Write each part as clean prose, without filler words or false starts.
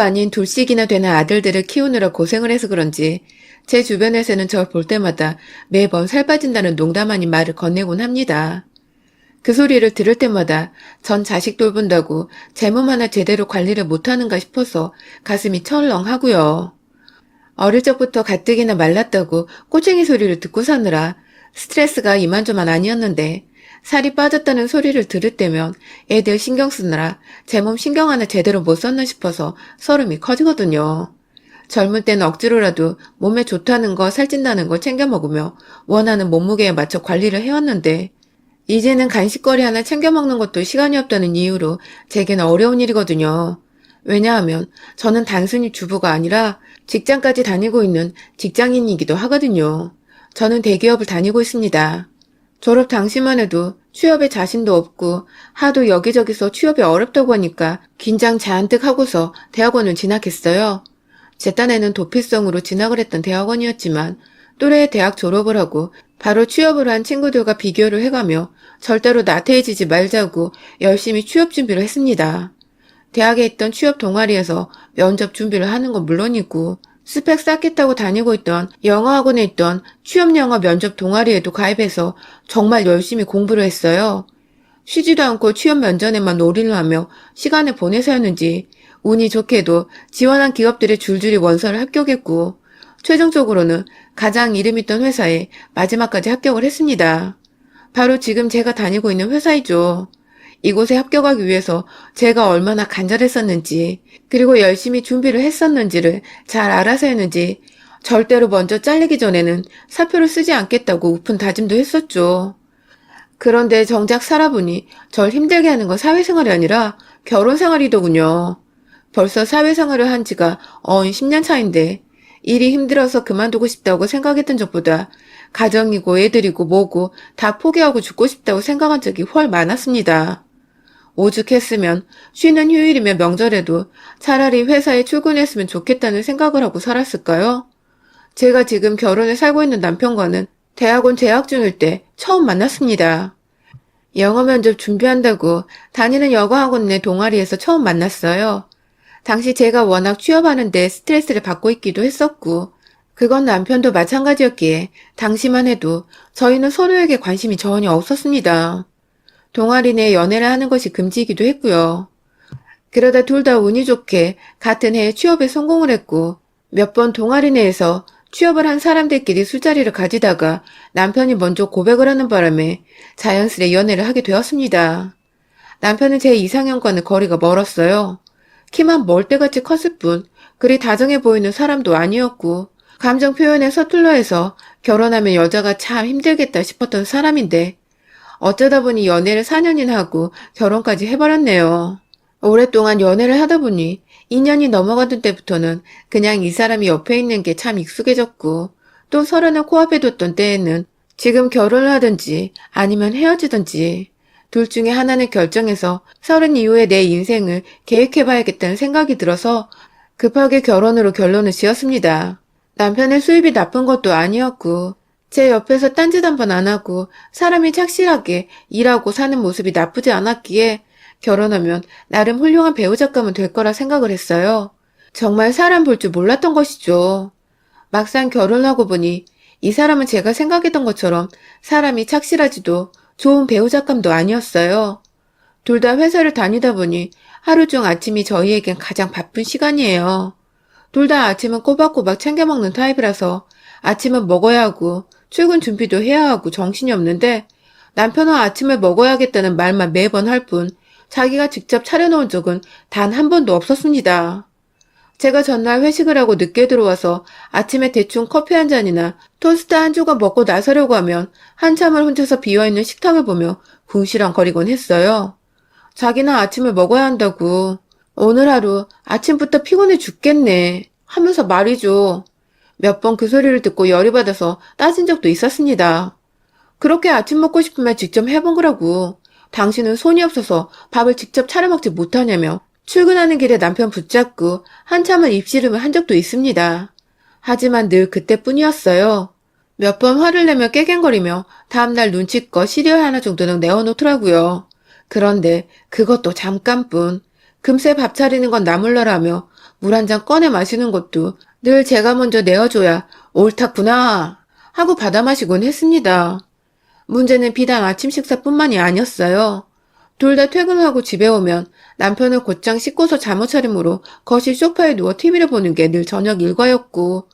아닌 둘씩이나 되는 아들들을 키우느라 고생을 해서 그런지 제 주변에서는 절 볼 때마다 매번 살 빠진다는 농담 아닌 말을 건네곤 합니다. 그 소리를 들을 때마다 전 자식 돌본다고 제 몸 하나 제대로 관리를 못하는가 싶어서 가슴이 철렁하고요. 어릴 적부터 가뜩이나 말랐다고 꼬챙이 소리를 듣고 사느라 스트레스가 이만저만 아니었는데 살이 빠졌다는 소리를 들을 때면 애들 신경 쓰느라 제 몸 신경 하나 제대로 못 썼나 싶어서 서름이 커지거든요. 젊을 때는 억지로라도 몸에 좋다는 거 살찐다는 거 챙겨 먹으며 원하는 몸무게에 맞춰 관리를 해왔는데 이제는 간식거리 하나 챙겨 먹는 것도 시간이 없다는 이유로 제게는 어려운 일이거든요. 왜냐하면 저는 단순히 주부가 아니라 직장까지 다니고 있는 직장인이기도 하거든요. 저는 대기업을 다니고 있습니다. 졸업 당시만 해도 취업에 자신도 없고 하도 여기저기서 취업이 어렵다고 하니까 긴장 잔뜩 하고서 대학원을 진학했어요. 제 딴에는 도피성으로 진학을 했던 대학원이었지만 또래의 대학 졸업을 하고 바로 취업을 한 친구들과 비교를 해가며 절대로 나태해지지 말자고 열심히 취업 준비를 했습니다. 대학에 있던 취업 동아리에서 면접 준비를 하는 건 물론이고 스펙 쌓겠다고 다니고 있던 영어학원에 있던 취업영어 면접 동아리에도 가입해서 정말 열심히 공부를 했어요. 쉬지도 않고 취업 면전에만 올인을 하며 시간을 보내서였는지 운이 좋게도 지원한 기업들의 줄줄이 원서를 합격했고 최종적으로는 가장 이름 있던 회사에 마지막까지 합격을 했습니다. 바로 지금 제가 다니고 있는 회사이죠. 이곳에 합격하기 위해서 제가 얼마나 간절했었는지 그리고 열심히 준비를 했었는지를 잘 알아서 했는지 절대로 먼저 잘리기 전에는 사표를 쓰지 않겠다고 우픈 다짐도 했었죠. 그런데 정작 살아보니 절 힘들게 하는 건 사회생활이 아니라 결혼생활이더군요. 벌써 사회생활을 한 지가 10년 차인데 일이 힘들어서 그만두고 싶다고 생각했던 적보다 가정이고 애들이고 뭐고 다 포기하고 죽고 싶다고 생각한 적이 훨 많았습니다. 오죽했으면 쉬는 휴일이면 명절에도 차라리 회사에 출근했으면 좋겠다는 생각을 하고 살았을까요? 제가 지금 결혼을 살고 있는 남편과는 대학원 재학 중일 때 처음 만났습니다. 영어 면접 준비한다고 다니는 여가학원 내 동아리에서 처음 만났어요. 당시 제가 워낙 취업하는데 스트레스를 받고 있기도 했었고 그건 남편도 마찬가지였기에 당시만 해도 저희는 서로에게 관심이 전혀 없었습니다. 동아리 내 연애를 하는 것이 금지이기도 했고요. 그러다 둘 다 운이 좋게 같은 해에 취업에 성공을 했고 몇 번 동아리 내에서 취업을 한 사람들끼리 술자리를 가지다가 남편이 먼저 고백을 하는 바람에 자연스레 연애를 하게 되었습니다. 남편은 제 이상형과는 거리가 멀었어요. 키만 멀대같이 컸을 뿐 그리 다정해 보이는 사람도 아니었고 감정 표현에 서툴러 해서 결혼하면 여자가 참 힘들겠다 싶었던 사람인데 어쩌다 보니 연애를 4년이나 하고 결혼까지 해버렸네요. 오랫동안 연애를 하다 보니 2년이 넘어가던 때부터는 그냥 이 사람이 옆에 있는 게 참 익숙해졌고 또 서른을 코앞에 뒀던 때에는 지금 결혼을 하든지 아니면 헤어지든지 둘 중에 하나는 결정해서 30 이후의 내 인생을 계획해봐야겠다는 생각이 들어서 급하게 결혼으로 결론을 지었습니다. 남편의 수입이 나쁜 것도 아니었고 제 옆에서 딴짓 한 번 안 하고 사람이 착실하게 일하고 사는 모습이 나쁘지 않았기에 결혼하면 나름 훌륭한 배우자감은 될 거라 생각을 했어요. 정말 사람 볼 줄 몰랐던 것이죠. 막상 결혼하고 보니 이 사람은 제가 생각했던 것처럼 사람이 착실하지도 좋은 배우자감도 아니었어요. 둘 다 회사를 다니다 보니 하루 중 아침이 저희에겐 가장 바쁜 시간이에요. 둘 다 아침은 꼬박꼬박 챙겨 먹는 타입이라서 아침은 먹어야 하고 출근 준비도 해야 하고 정신이 없는데 남편은 아침을 먹어야겠다는 말만 매번 할 뿐 자기가 직접 차려놓은 적은 단 한 번도 없었습니다. 제가 전날 회식을 하고 늦게 들어와서 아침에 대충 커피 한 잔이나 토스트 한 조각 먹고 나서려고 하면 한참을 혼자서 비어있는 식탁을 보며 궁시렁거리곤 했어요. 자기는 아침을 먹어야 한다고. 오늘 하루 아침부터 피곤해 죽겠네 하면서 말이죠. 몇 번 그 소리를 듣고 열이 받아서 따진 적도 있었습니다. 그렇게 아침 먹고 싶으면 직접 해본 거라고. 당신은 손이 없어서 밥을 직접 차려 먹지 못하냐며 출근하는 길에 남편 붙잡고 한참을 입씨름을 한 적도 있습니다. 하지만 늘 그때뿐이었어요. 몇 번 화를 내며 깨갱거리며 다음날 눈치껏 시리얼 하나 정도는 내어놓더라고요. 그런데 그것도 잠깐뿐. 금세 밥 차리는 건 나몰라라며 물 한 잔 꺼내 마시는 것도 늘 제가 먼저 내어줘야 옳다구나 하고 받아 마시곤 했습니다. 문제는 비단 아침 식사뿐만이 아니었어요. 둘 다 퇴근하고 집에 오면 남편을 곧장 씻고서 잠옷 차림으로 거실 소파에 누워 TV를 보는 게 늘 저녁 일과였고,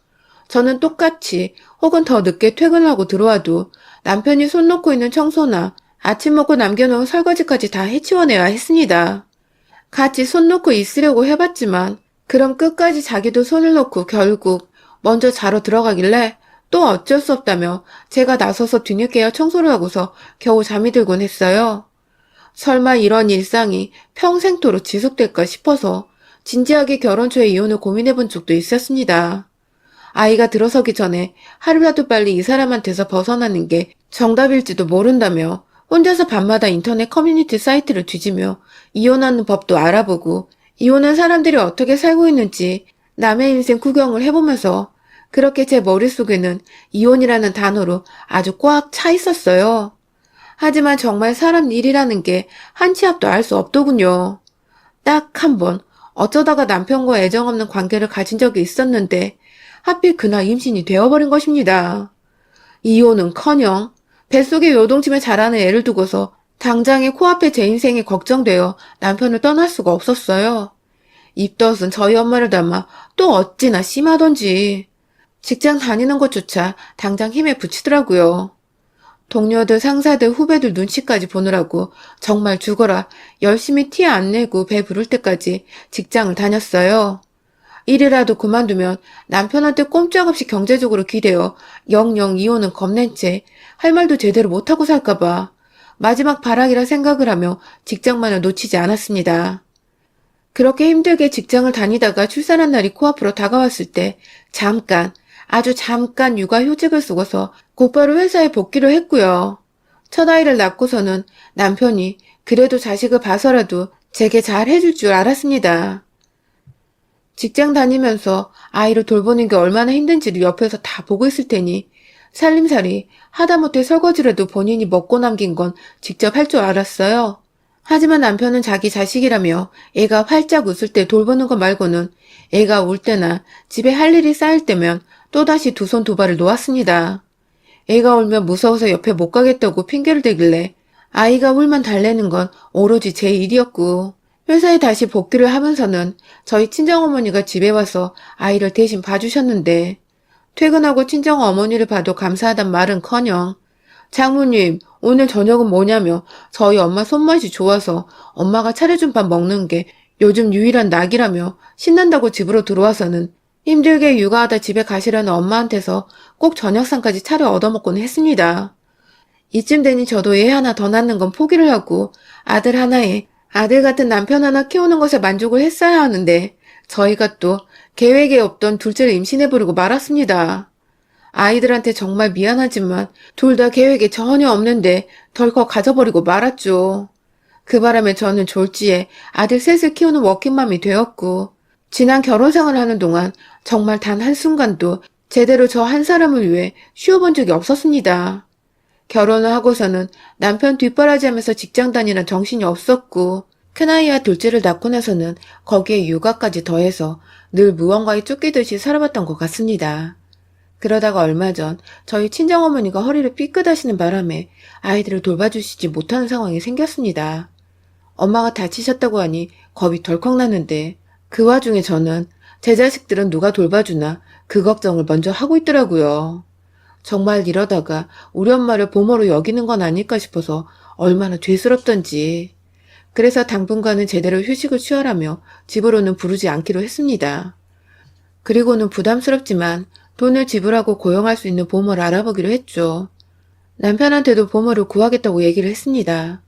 저는 똑같이 혹은 더 늦게 퇴근하고 들어와도 남편이 손 놓고 있는 청소나 아침 먹고 남겨놓은 설거지까지 다 해치워내야 했습니다. 같이 손 놓고 있으려고 해봤지만 그럼 끝까지 자기도 손을 놓고 결국 먼저 자러 들어가길래 또 어쩔 수 없다며 제가 나서서 뒤늦게야 청소를 하고서 겨우 잠이 들곤 했어요. 설마 이런 일상이 평생토록 지속될까 싶어서 진지하게 결혼 초에 이혼을 고민해본 적도 있었습니다. 아이가 들어서기 전에 하루라도 빨리 이 사람한테서 벗어나는 게 정답일지도 모른다며 혼자서 밤마다 인터넷 커뮤니티 사이트를 뒤지며 이혼하는 법도 알아보고 이혼한 사람들이 어떻게 살고 있는지 남의 인생 구경을 해보면서 그렇게 제 머릿속에는 이혼이라는 단어로 아주 꽉 차 있었어요. 하지만 정말 사람 일이라는 게 한 치 앞도 알 수 없더군요. 딱 한 번 어쩌다가 남편과 애정 없는 관계를 가진 적이 있었는데 하필 그날 임신이 되어버린 것입니다. 이혼은커녕 뱃속에 요동치며 자라는 애를 두고서 당장에 코앞에 제 인생이 걱정되어 남편을 떠날 수가 없었어요. 입덧은 저희 엄마를 닮아 또 어찌나 심하던지 직장 다니는 것조차 당장 힘에 부치더라고요. 동료들, 상사들, 후배들 눈치까지 보느라고 정말 죽어라 열심히 티 안 내고 배 부를 때까지 직장을 다녔어요. 일이라도 그만두면 남편한테 꼼짝없이 경제적으로 기대어 영영 이혼은 겁낸 채 할 말도 제대로 못하고 살까봐 마지막 발악이라 생각을 하며 직장만을 놓치지 않았습니다. 그렇게 힘들게 직장을 다니다가 출산한 날이 코앞으로 다가왔을 때 아주 잠깐 육아휴직을 쓰고서 곧바로 회사에 복귀를 했고요. 첫 아이를 낳고서는 남편이 그래도 자식을 봐서라도 제게 잘 해줄 줄 알았습니다. 직장 다니면서 아이를 돌보는 게 얼마나 힘든지를 옆에서 다 보고 있을 테니 살림살이 하다못해 설거지라도 본인이 먹고 남긴 건 직접 할 줄 알았어요. 하지만 남편은 자기 자식이라며 애가 활짝 웃을 때 돌보는 것 말고는 애가 울 때나 집에 할 일이 쌓일 때면 또다시 두 손 두 발을 놓았습니다. 애가 울면 무서워서 옆에 못 가겠다고 핑계를 대길래 아이가 울면 달래는 건 오로지 제 일이었고 회사에 다시 복귀를 하면서는 저희 친정어머니가 집에 와서 아이를 대신 봐주셨는데 퇴근하고 친정어머니를 봐도 감사하단 말은커녕 장모님 오늘 저녁은 뭐냐며 저희 엄마 손맛이 좋아서 엄마가 차려준 밥 먹는 게 요즘 유일한 낙이라며 신난다고 집으로 들어와서는 힘들게 육아하다 집에 가시려는 엄마한테서 꼭 저녁상까지 차려 얻어먹곤 했습니다. 이쯤 되니 저도 애 하나 더 낳는 건 포기를 하고 아들 하나에 아들 같은 남편 하나 키우는 것에 만족을 했어야 하는데 저희가 또 계획에 없던 둘째를 임신해버리고 말았습니다. 아이들한테 정말 미안하지만 둘 다 계획에 전혀 없는데 덜컥 가져버리고 말았죠. 그 바람에 저는 졸지에 아들 셋을 키우는 워킹맘이 되었고 지난 결혼 생활을 하는 동안 정말 단 한순간도 제대로 저 한 사람을 위해 쉬어본 적이 없었습니다. 결혼을 하고서는 남편 뒷바라지하면서 직장 다니는 정신이 없었고 큰아이와 둘째를 낳고 나서는 거기에 육아까지 더해서 늘 무언가에 쫓기듯이 살아왔던 것 같습니다. 그러다가 얼마 전 저희 친정어머니가 허리를 삐끗하시는 바람에 아이들을 돌봐주시지 못하는 상황이 생겼습니다. 엄마가 다치셨다고 하니 겁이 덜컥 나는데 그 와중에 저는 제 자식들은 누가 돌봐주나 그 걱정을 먼저 하고 있더라고요. 정말 이러다가 우리 엄마를 보모로 여기는 건 아닐까 싶어서 얼마나 죄스럽던지. 그래서 당분간은 제대로 휴식을 취하라며 집으로는 부르지 않기로 했습니다. 그리고는 부담스럽지만 돈을 지불하고 고용할 수 있는 보모를 알아보기로 했죠. 남편한테도 보모를 구하겠다고 얘기를 했습니다.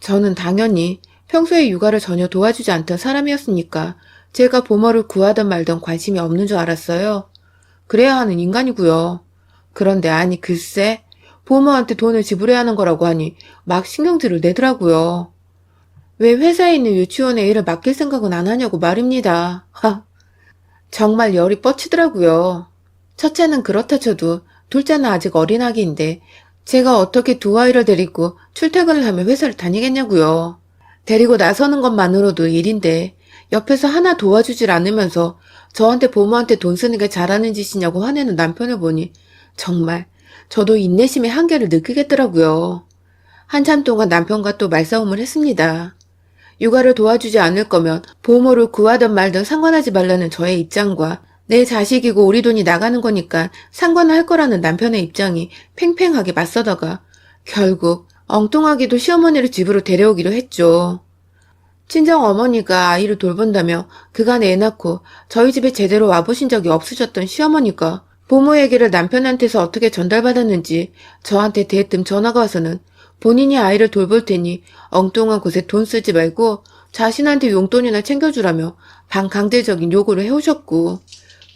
저는 당연히 평소에 육아를 전혀 도와주지 않던 사람이었으니까 제가 보모를 구하든 말든 관심이 없는 줄 알았어요. 그래야 하는 인간이고요. 그런데 아니 글쎄 보모한테 돈을 지불해야 하는 거라고 하니 막 신경질을 내더라고요. 왜 회사에 있는 유치원에 일을 맡길 생각은 안 하냐고 말입니다. 정말 열이 뻗치더라고요. 첫째는 그렇다 쳐도 둘째는 아직 어린아기인데 제가 어떻게 두 아이를 데리고 출퇴근을 하며 회사를 다니겠냐고요. 데리고 나서는 것만으로도 일인데 옆에서 하나 도와주질 않으면서 저한테 보모한테 돈 쓰는 게 잘하는 짓이냐고 화내는 남편을 보니 정말 저도 인내심의 한계를 느끼겠더라고요. 한참 동안 남편과 또 말싸움을 했습니다. 육아를 도와주지 않을 거면 보모를 구하든 말든 상관하지 말라는 저의 입장과 내 자식이고 우리 돈이 나가는 거니까 상관할 거라는 남편의 입장이 팽팽하게 맞서다가 결국 엉뚱하게도 시어머니를 집으로 데려오기로 했죠. 친정 어머니가 아이를 돌본다며 그간 애 낳고 저희 집에 제대로 와보신 적이 없으셨던 시어머니가 부모 얘기를 남편한테서 어떻게 전달받았는지 저한테 대뜸 전화가 와서는 본인이 아이를 돌볼 테니 엉뚱한 곳에 돈 쓰지 말고 자신한테 용돈이나 챙겨주라며 반강제적인 요구를 해오셨고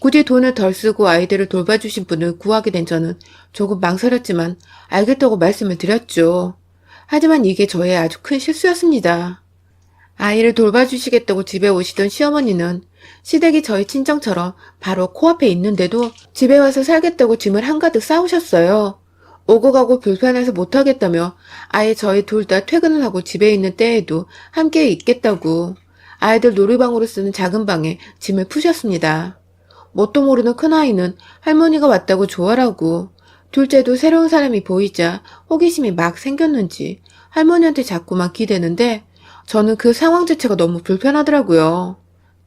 굳이 돈을 덜 쓰고 아이들을 돌봐주신 분을 구하게 된 저는 조금 망설였지만 알겠다고 말씀을 드렸죠. 하지만 이게 저의 아주 큰 실수였습니다. 아이를 돌봐주시겠다고 집에 오시던 시어머니는 시댁이 저희 친정처럼 바로 코앞에 있는데도 집에 와서 살겠다고 짐을 한가득 싸우셨어요. 오고 가고 불편해서 못하겠다며 아예 저희 둘 다 퇴근을 하고 집에 있는 때에도 함께 있겠다고 아이들 놀이방으로 쓰는 작은 방에 짐을 푸셨습니다. 뭣도 모르는 큰아이는 할머니가 왔다고 좋아라고 둘째도 새로운 사람이 보이자 호기심이 막 생겼는지 할머니한테 자꾸만 기대는데 저는 그 상황 자체가 너무 불편하더라고요.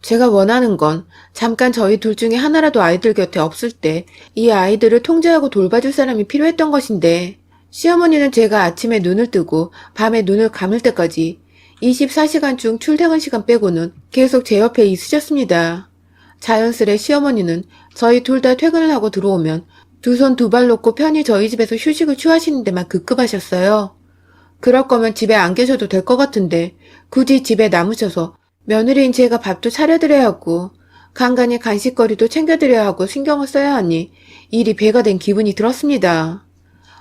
제가 원하는 건 잠깐 저희 둘 중에 하나라도 아이들 곁에 없을 때 이 아이들을 통제하고 돌봐줄 사람이 필요했던 것인데 시어머니는 제가 아침에 눈을 뜨고 밤에 눈을 감을 때까지 24시간 중 출퇴근 시간 빼고는 계속 제 옆에 있으셨습니다. 자연스레 시어머니는 저희 둘 다 퇴근을 하고 들어오면 두 손 두 발 놓고 편히 저희 집에서 휴식을 취하시는 데만 급급하셨어요. 그럴 거면 집에 안 계셔도 될 것 같은데 굳이 집에 남으셔서 며느리인 제가 밥도 차려드려야 하고 간간히 간식거리도 챙겨드려야 하고 신경을 써야 하니 일이 배가 된 기분이 들었습니다.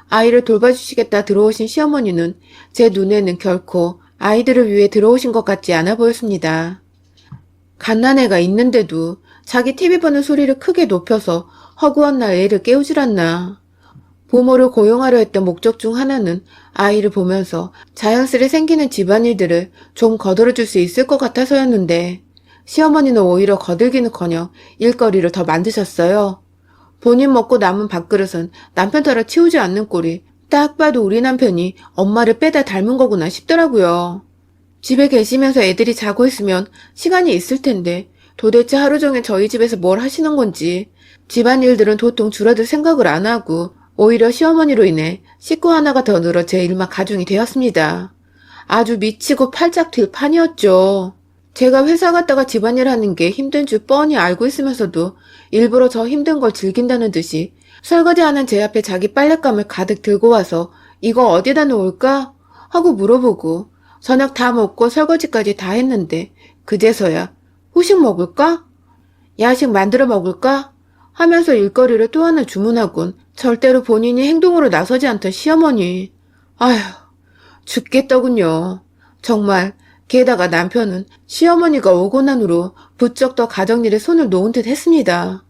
아이를 돌봐주시겠다 들어오신 시어머니는 제 눈에는 결코 아이들을 위해 들어오신 것 같지 않아 보였습니다. 갓난애가 있는데도 자기 TV 보는 소리를 크게 높여서 허구한 날 애를 깨우질 않나. 부모를 고용하려 했던 목적 중 하나는 아이를 보면서 자연스레 생기는 집안일들을 좀 거들어줄 수 있을 것 같아서였는데 시어머니는 오히려 거들기는커녕 일거리를 더 만드셨어요. 본인 먹고 남은 밥그릇은 남편 털어 치우지 않는 꼴이 딱 봐도 우리 남편이 엄마를 빼다 닮은 거구나 싶더라고요. 집에 계시면서 애들이 자고 있으면 시간이 있을 텐데 도대체 하루 종일 저희 집에서 뭘 하시는 건지 집안일들은 도통 줄어들 생각을 안 하고 오히려 시어머니로 인해 식구 하나가 더 늘어 제 일만 가중이 되었습니다. 아주 미치고 팔짝 뛸 판이었죠. 제가 회사 갔다가 집안일 하는 게 힘든 줄 뻔히 알고 있으면서도 일부러 저 힘든 걸 즐긴다는 듯이 설거지하는 제 앞에 자기 빨랫감을 가득 들고 와서 이거 어디다 놓을까? 하고 물어보고 저녁 다 먹고 설거지까지 다 했는데 그제서야 후식 먹을까? 야식 만들어 먹을까? 하면서 일거리를 또 하나 주문하곤 절대로 본인이 행동으로 나서지 않던 시어머니. 아휴, 죽겠더군요. 정말 게다가 남편은 시어머니가 오고 난 후로 부쩍 더 가정일에 손을 놓은 듯 했습니다.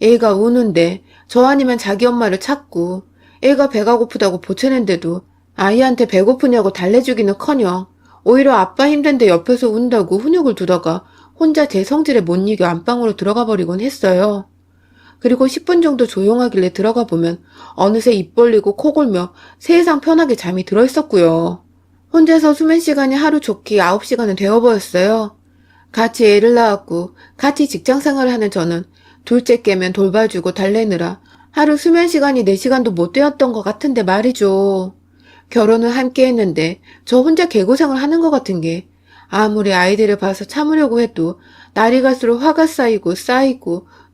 애가 우는데 저 아니면 자기 엄마를 찾고 애가 배가 고프다고 보채는데도 아이한테 배고프냐고 달래주기는커녕 오히려 아빠 힘든데 옆에서 운다고 훈육을 두다가 혼자 제 성질에 못 이겨 안방으로 들어가 버리곤 했어요. 그리고 10분 정도 조용하길래 들어가 보면 어느새 입 벌리고 코 골며 세상 편하게 잠이 들어있었고요. 혼자서 수면 시간이 하루 좋기 9시간은 되어버렸어요. 같이 애를 낳았고 같이 직장생활을 하는 저는 둘째 깨면 돌봐주고 달래느라 하루 수면 시간이 4시간도 못 되었던 것 같은데 말이죠. 결혼을 함께 했는데 저 혼자 개고생을 하는 것 같은 게 아무리 아이들을 봐서 참으려고 해도 날이 갈수록 화가 쌓이고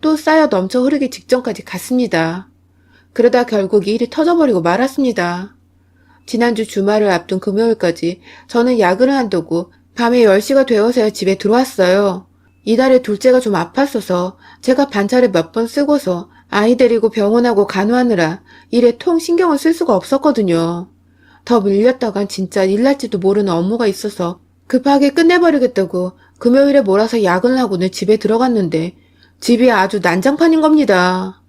또 쌓여 넘쳐 흐르기 직전까지 갔습니다. 그러다 결국 일이 터져버리고 말았습니다. 지난주 주말을 앞둔 금요일까지 저는 야근을 한다고 밤에 10시가 되어서야 집에 들어왔어요. 이달에 둘째가 좀 아팠어서 제가 반차를 몇 번 쓰고서 아이 데리고 병원하고 간호하느라 일에 통 신경을 쓸 수가 없었거든요. 더 밀렸다간 진짜 일날지도 모르는 업무가 있어서 급하게 끝내버리겠다고 금요일에 몰아서 야근을 하고는 집에 들어갔는데 집이 아주 난장판인 겁니다.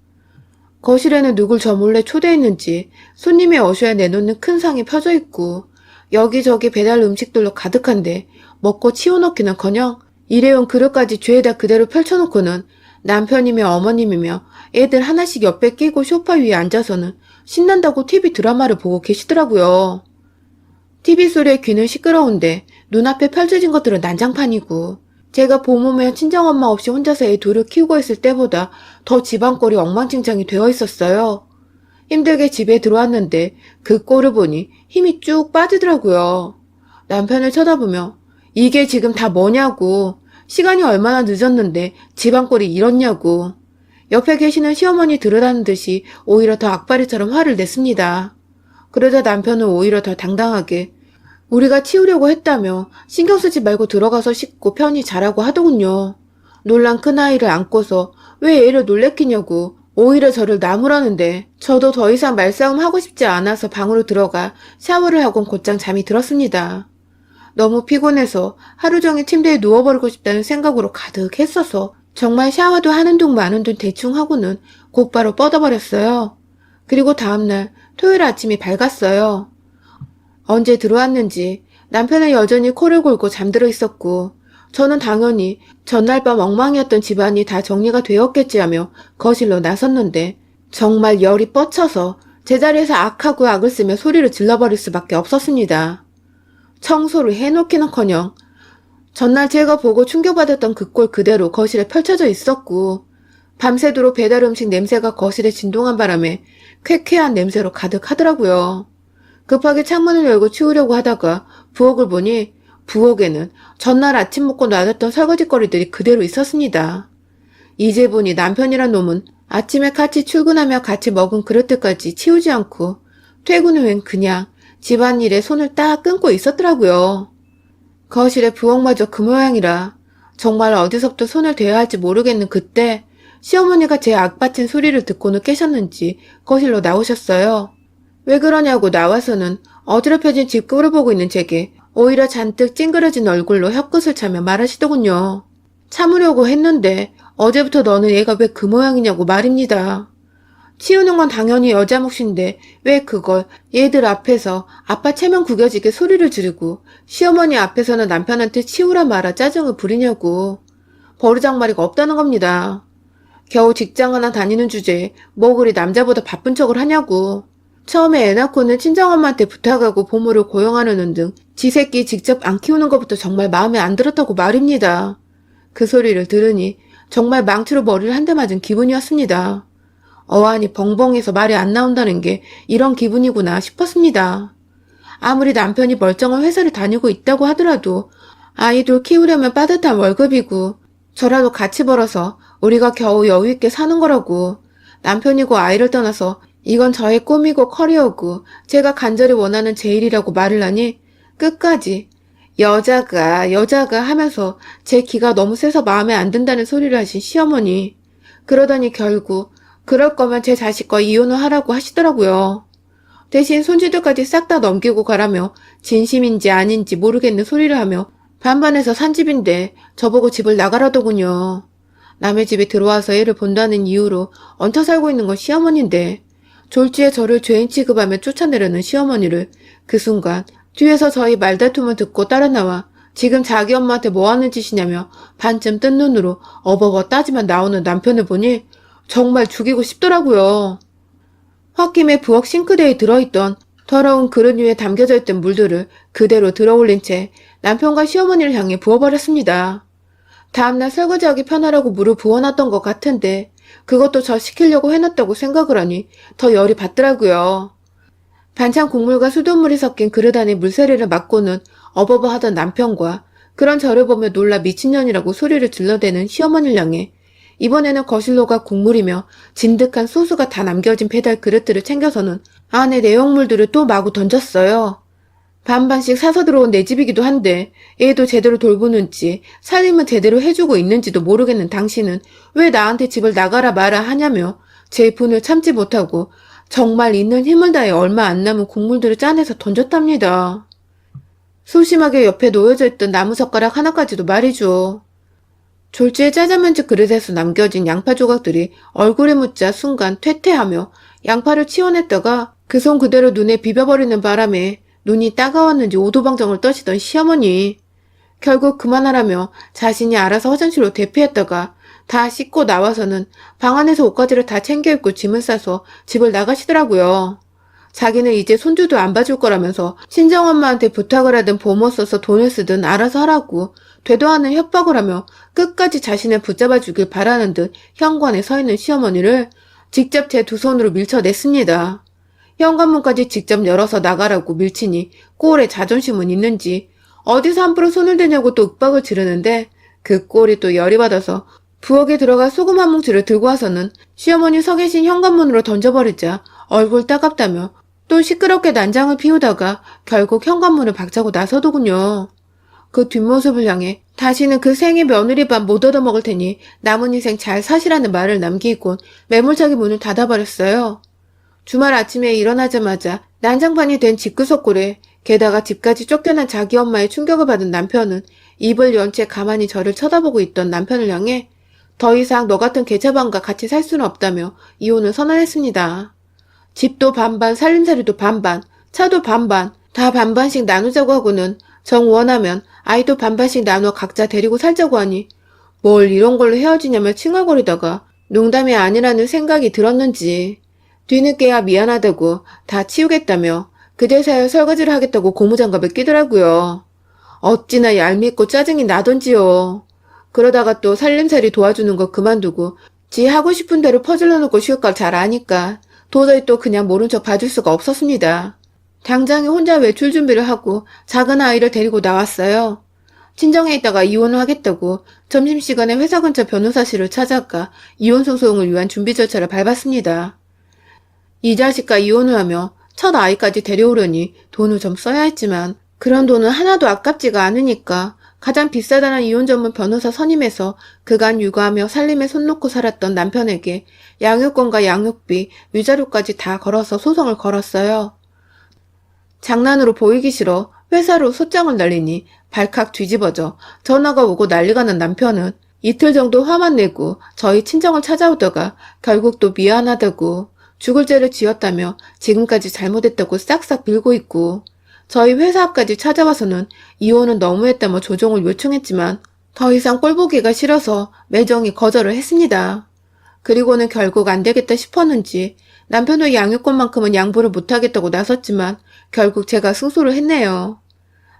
거실에는 누굴 저 몰래 초대했는지 손님이 오셔야 내놓는 큰 상이 펴져 있고 여기저기 배달 음식들로 가득한데 먹고 치워넣기는커녕 일회용 그릇까지 죄에다 그대로 펼쳐놓고는 남편이며 어머님이며 애들 하나씩 옆에 끼고 소파 위에 앉아서는 신난다고 TV 드라마를 보고 계시더라고요. TV 소리에 귀는 시끄러운데 눈앞에 펼쳐진 것들은 난장판이고 제가 보모며 친정엄마 없이 혼자서 애 둘을 키우고 있을 때보다 더 집안꼴이 엉망진창이 되어 있었어요. 힘들게 집에 들어왔는데 그 꼴을 보니 힘이 쭉 빠지더라고요. 남편을 쳐다보며 이게 지금 다 뭐냐고, 시간이 얼마나 늦었는데 집안꼴이 이렇냐고. 옆에 계시는 시어머니 들으라는 듯이 오히려 더 악바리처럼 화를 냈습니다. 그러자 남편은 오히려 더 당당하게 우리가 치우려고 했다며 신경 쓰지 말고 들어가서 씻고 편히 자라고 하더군요. 놀란 큰아이를 안고서 왜 애를 놀래키냐고 오히려 저를 나무라는데 저도 더 이상 말싸움 하고 싶지 않아서 방으로 들어가 샤워를 하곤 곧장 잠이 들었습니다. 너무 피곤해서 하루 종일 침대에 누워버리고 싶다는 생각으로 가득했어서 정말 샤워도 하는 둥 마는 둥 대충 하고는 곧바로 뻗어버렸어요. 그리고 다음날 토요일 아침이 밝았어요. 언제 들어왔는지 남편은 여전히 코를 골고 잠들어 있었고 저는 당연히 전날 밤 엉망이었던 집안이 다 정리가 되었겠지 하며 거실로 나섰는데 정말 열이 뻗쳐서 제자리에서 악하고 악을 쓰며 소리를 질러버릴 수밖에 없었습니다. 청소를 해놓기는커녕 전날 제가 보고 충격받았던 그 꼴 그대로 거실에 펼쳐져 있었고 밤새도록 배달 음식 냄새가 거실에 진동한 바람에 쾌쾌한 냄새로 가득하더라고요. 급하게 창문을 열고 치우려고 하다가 부엌을 보니 부엌에는 전날 아침 먹고 놔뒀던 설거지거리들이 그대로 있었습니다. 이제 보니 남편이란 놈은 아침에 같이 출근하며 같이 먹은 그릇들까지 치우지 않고 퇴근 후엔 그냥 집안일에 손을 딱 끊고 있었더라고요. 거실에 부엌마저 그 모양이라 정말 어디서부터 손을 대야 할지 모르겠는 그때 시어머니가 제 악받친 소리를 듣고는 깨셨는지 거실로 나오셨어요. 왜 그러냐고 나와서는 어지럽혀진 집 꼴을 보고 있는 제게 오히려 잔뜩 찡그러진 얼굴로 혀끝을 차며 말하시더군요. 참으려고 했는데 어제부터 너는 얘가 왜 그 모양이냐고 말입니다. 치우는 건 당연히 여자 몫인데 왜 그걸 얘들 앞에서 아빠 체면 구겨지게 소리를 지르고 시어머니 앞에서는 남편한테 치우라 마라 짜증을 부리냐고. 버르장머리가 없다는 겁니다. 겨우 직장 하나 다니는 주제에 뭐 그리 남자보다 바쁜 척을 하냐고. 처음에 애 낳고는 친정엄마한테 부탁하고 보모를 고용하려는 등 지 새끼 직접 안 키우는 것부터 정말 마음에 안 들었다고 말입니다. 그 소리를 들으니 정말 망치로 머리를 한 대 맞은 기분이었습니다. 어안이 벙벙해서 말이 안 나온다는 게 이런 기분이구나 싶었습니다. 아무리 남편이 멀쩡한 회사를 다니고 있다고 하더라도 아이들 키우려면 빠듯한 월급이고 저라도 같이 벌어서 우리가 겨우 여유있게 사는 거라고. 남편이고 아이를 떠나서 이건 저의 꿈이고 커리어고 제가 간절히 원하는 제 일이라고 말을 하니 끝까지 여자가 하면서 제 기가 너무 세서 마음에 안 든다는 소리를 하신 시어머니. 그러더니 결국 그럴 거면 제 자식과 이혼을 하라고 하시더라고요. 대신 손주들까지 싹 다 넘기고 가라며 진심인지 아닌지 모르겠는 소리를 하며 반반해서 산 집인데 저보고 집을 나가라더군요. 남의 집에 들어와서 애를 본다는 이유로 얹혀 살고 있는 건 시어머니인데 졸지에 저를 죄인 취급하며 쫓아내려는 시어머니를 그 순간 뒤에서 저희 말다툼을 듣고 따라 나와 지금 자기 엄마한테 뭐하는 짓이냐며 반쯤 뜬 눈으로 어버버 따지만 나오는 남편을 보니 정말 죽이고 싶더라고요. 홧김에 부엌 싱크대에 들어있던 더러운 그릇 위에 담겨져 있던 물들을 그대로 들어올린 채 남편과 시어머니를 향해 부어버렸습니다. 다음날 설거지하기 편하라고 물을 부어놨던 것 같은데 그것도 저 시키려고 해놨다고 생각을 하니 더 열이 받더라고요. 반찬 국물과 수돗물이 섞인 그릇 안에 물세례를 맞고는 어버버 하던 남편과 그런 저를 보며 놀라 미친년이라고 소리를 질러대는 시어머니를 향해 이번에는 거실로가 국물이며 진득한 소스가 다 남겨진 배달 그릇들을 챙겨서는 안에 내용물들을 또 마구 던졌어요. 반반씩 사서 들어온 내 집이기도 한데 애도 제대로 돌보는지 살림은 제대로 해주고 있는지도 모르겠는 당신은 왜 나한테 집을 나가라 마라 하냐며 제 분을 참지 못하고 정말 있는 힘을 다해 얼마 안 남은 국물들을 짜내서 던졌답니다. 소심하게 옆에 놓여져 있던 나무젓가락 하나까지도 말이죠. 졸지에 짜장면집 그릇에서 남겨진 양파 조각들이 얼굴에 묻자 순간 퇴퇴하며 양파를 치워냈다가 그 손 그대로 눈에 비벼버리는 바람에 눈이 따가웠는지 오도방정을 떠시던 시어머니. 결국 그만하라며 자신이 알아서 화장실로 대피했다가 다 씻고 나와서는 방 안에서 옷가지를 다 챙겨 입고 짐을 싸서 집을 나가시더라고요. 자기는 이제 손주도 안 봐줄 거라면서 친정엄마한테 부탁을 하든 보모 써서 돈을 쓰든 알아서 하라고 되도 않은 협박을 하며 끝까지 자신을 붙잡아 주길 바라는 듯 현관에 서 있는 시어머니를 직접 제 두 손으로 밀쳐냈습니다. 현관문까지 직접 열어서 나가라고 밀치니 꼴에 자존심은 있는지 어디서 함부로 손을 대냐고 또 윽박을 지르는데 그 꼴이 또 열이 받아서 부엌에 들어가 소금 한 뭉치를 들고 와서는 시어머니 서 계신 현관문으로 던져버리자 얼굴 따갑다며 또 시끄럽게 난장을 피우다가 결국 현관문을 박차고 나서더군요. 그 뒷모습을 향해 다시는 그 생의 며느리 밥 못 얻어먹을 테니 남은 인생 잘 사시라는 말을 남기곤 매몰차게 문을 닫아버렸어요. 주말 아침에 일어나자마자 난장판이 된 집구석골에 게다가 집까지 쫓겨난 자기 엄마의 충격을 받은 남편은 입을 연 채 가만히 저를 쳐다보고 있던 남편을 향해 더 이상 너 같은 개차반과 같이 살 수는 없다며 이혼을 선언했습니다. 집도 반반, 살림살이도 반반, 차도 반반, 다 반반씩 나누자고 하고는 정 원하면 아이도 반반씩 나눠 각자 데리고 살자고 하니 뭘 이런 걸로 헤어지냐며 칭얼거리다가 농담이 아니라는 생각이 들었는지 뒤늦게야 미안하다고 다 치우겠다며 그제서야 설거지를 하겠다고 고무장갑을 끼더라고요. 어찌나 얄밉고 짜증이 나던지요. 그러다가 또 살림살이 도와주는 거 그만두고 지 하고 싶은 대로 퍼질러 놓고 쉴 걸 잘 아니까 도저히 또 그냥 모른 척 봐줄 수가 없었습니다. 당장에 혼자 외출 준비를 하고 작은 아이를 데리고 나왔어요. 친정에 있다가 이혼을 하겠다고 점심시간에 회사 근처 변호사실을 찾아가 이혼 소송을 위한 준비 절차를 밟았습니다. 이 자식과 이혼을 하며 첫 아이까지 데려오려니 돈을 좀 써야 했지만 그런 돈은 하나도 아깝지가 않으니까 가장 비싸다는 이혼 전문 변호사 선임해서 그간 육아하며 살림에 손 놓고 살았던 남편에게 양육권과 양육비, 위자료까지 다 걸어서 소송을 걸었어요. 장난으로 보이기 싫어 회사로 소장을 날리니 발칵 뒤집어져 전화가 오고 난리가 난 남편은 이틀 정도 화만 내고 저희 친정을 찾아오다가 결국 또 미안하다고 죽을 죄를 지었다며 지금까지 잘못했다고 싹싹 빌고 있고 저희 회사 앞까지 찾아와서는 이혼은 너무했다며 조정을 요청했지만 더 이상 꼴보기가 싫어서 매정히 거절을 했습니다. 그리고는 결국 안 되겠다 싶었는지 남편의 양육권만큼은 양보를 못하겠다고 나섰지만 결국 제가 승소를 했네요.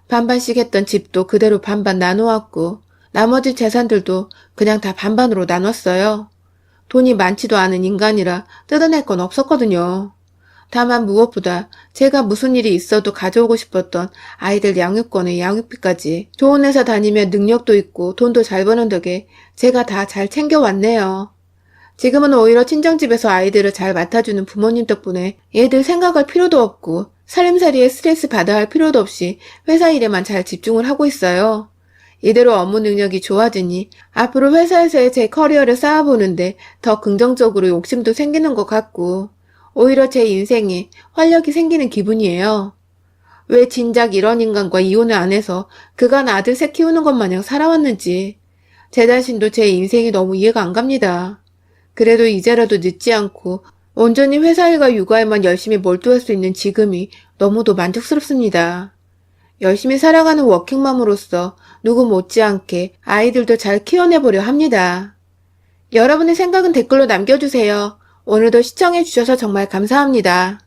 반반씩 했던 집도 그대로 반반 나누었고 나머지 재산들도 그냥 다 반반으로 나눴어요. 돈이 많지도 않은 인간이라 뜯어낼 건 없었거든요. 다만 무엇보다 제가 무슨 일이 있어도 가져오고 싶었던 아이들 양육권에 양육비까지 좋은 회사 다니며 능력도 있고 돈도 잘 버는 덕에 제가 다 잘 챙겨왔네요. 지금은 오히려 친정집에서 아이들을 잘 맡아주는 부모님 덕분에 얘들 생각할 필요도 없고 살림살이에 스트레스 받아야 할 필요도 없이 회사 일에만 잘 집중을 하고 있어요. 이대로 업무 능력이 좋아지니 앞으로 회사에서의 제 커리어를 쌓아보는데 더 긍정적으로 욕심도 생기는 것 같고 오히려 제 인생에 활력이 생기는 기분이에요. 왜 진작 이런 인간과 이혼을 안 해서 그간 아들 셋 키우는 것 마냥 살아왔는지 제 자신도 제 인생이 너무 이해가 안 갑니다. 그래도 이제라도 늦지 않고 온전히 회사 일과 육아에만 열심히 몰두할 수 있는 지금이 너무도 만족스럽습니다. 열심히 살아가는 워킹맘으로서 누구 못지않게 아이들도 잘 키워내보려 합니다. 여러분의 생각은 댓글로 남겨주세요. 오늘도 시청해주셔서 정말 감사합니다.